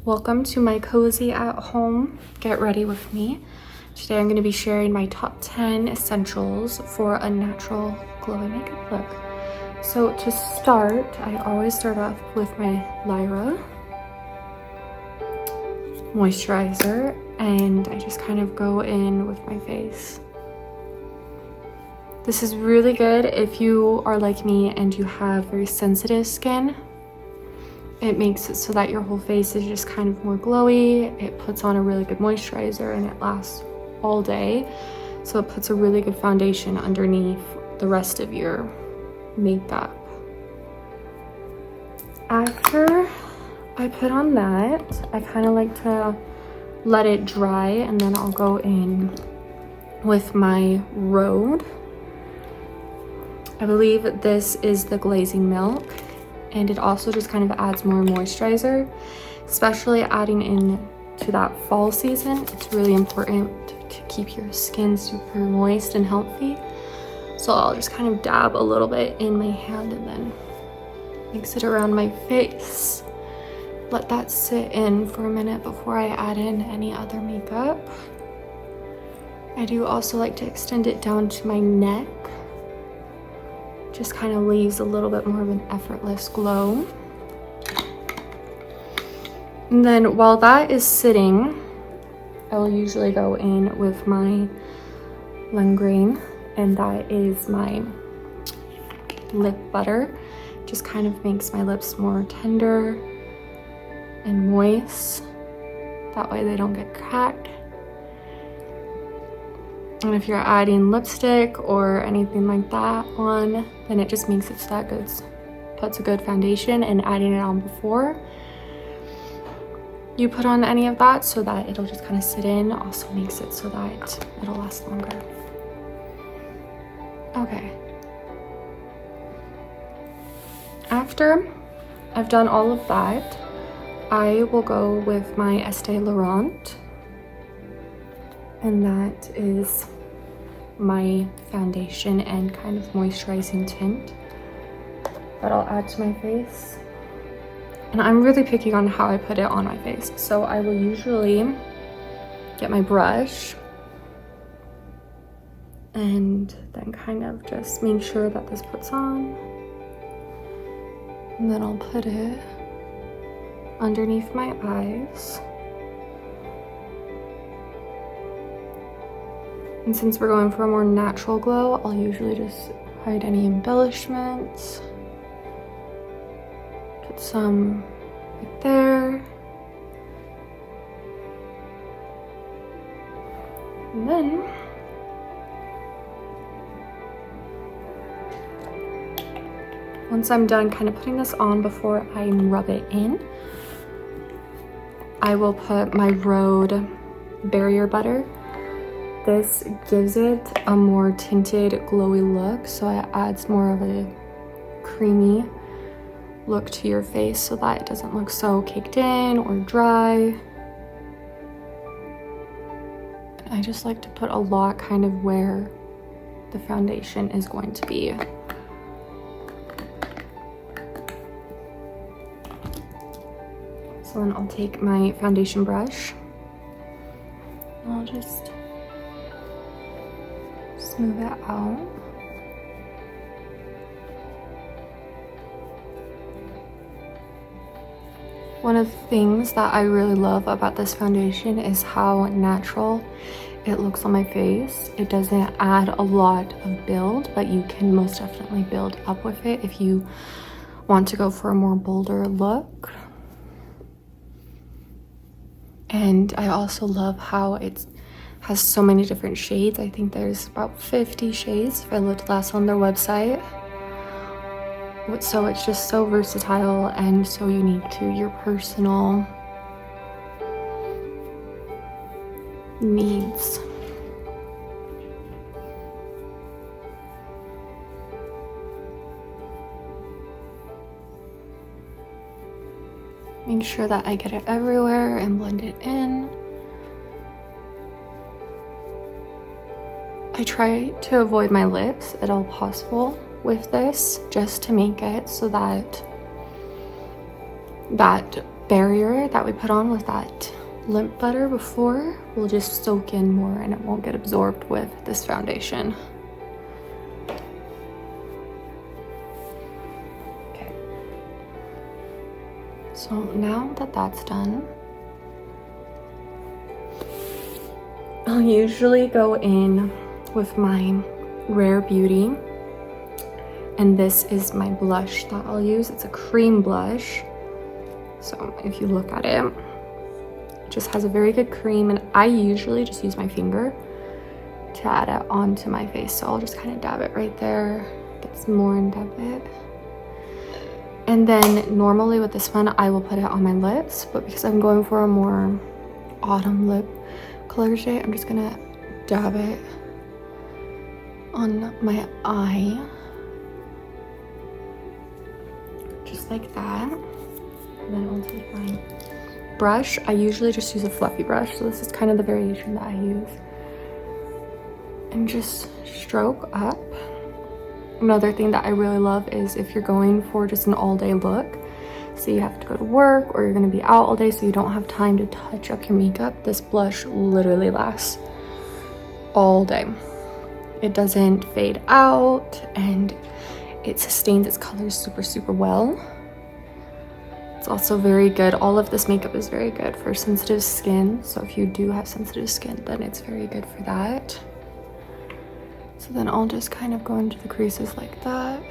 Welcome to my cozy at home get ready with me. Today I'm going to be sharing my top 10 essentials for a natural glowy makeup look. So to start, I always start off with my Lyra moisturizer, and I just kind of go in with my face. This is really good if you are like me and you have very sensitive skin. It makes it so that your whole face is just kind of more glowy. It puts on a really good moisturizer and it lasts all day. So it puts a really good foundation underneath the rest of your makeup. After I put on that, I kind of like to let it dry, and then I'll go in with my Rhode. I believe this is the glazing milk, and it also just kind of adds more moisturizer, especially adding in to that fall season. It's really important to keep your skin super moist and healthy. So I'll just kind of dab a little bit in my hand and then mix it around my face. Let that sit in for a minute before I add in any other makeup. I do also like to extend it down to my neck. Just kind of leaves a little bit more of an effortless glow. And then while that is sitting, I will usually go in with my Langrain, and that is my lip butter. Just kind of makes my lips more tender and moist. That way they don't get cracked. And if you're adding lipstick or anything like that on, then it just makes it so that puts a good foundation, and adding it on before you put on any of that so that it'll just kind of sit in also makes it so that it'll last longer. Okay. After I've done all of that, I will go with my Estee Laurent. And that is my foundation and kind of moisturizing tint that I'll add to my face. And I'm really picky on how I put it on my face. So I will usually get my brush and then kind of just make sure that this puts on. And then I'll put it underneath my eyes. And since we're going for a more natural glow, I'll usually just hide any embellishments. Put some right there. And then once I'm done kind of putting this on before I rub it in, I will put my Rhode Barrier Butter. This gives it a more tinted, glowy look, so it adds more of a creamy look to your face so that it doesn't look so caked in or dry. I just like to put a lot kind of where the foundation is going to be. So then I'll take my foundation brush and I'll just smooth it out. One of the things that I really love about this foundation is how natural it looks on my face. It doesn't add a lot of build, but you can most definitely build up with it if you want to go for a more bolder look. And I also love how it has so many different shades. I think there's about 50 shades if I looked last on their website. So it's just so versatile and so unique to your personal needs. Make sure that I get it everywhere and blend it in. I try to avoid my lips at all possible with this, just to make it so that barrier that we put on with that lip butter before will just soak in more and it won't get absorbed with this foundation. Okay. So now that that's done, I'll usually go in with my Rare Beauty, and this is my blush that I'll use. It's a cream blush. So if you look at it, it just has a very good cream, and I usually just use my finger to add it onto my face. So I'll just kind of dab it right there, get some more and dab it. And then normally with this one, I will put it on my lips, but because I'm going for a more autumn lip color shade, I'm just gonna dab it on my eye, just like that. And then I'll take my brush. I usually just use a fluffy brush, so this is kind of the variation that I use, and just stroke up. Another thing that I really love is if you're going for just an all-day look, so you have to go to work or you're going to be out all day, so you don't have time to touch up your makeup, this blush literally lasts all day. It doesn't fade out and it sustains its colors super well. It's also very good. All of this makeup is very good for sensitive skin, so if you do have sensitive skin, then it's very good for that. So then I'll just kind of go into the creases like that.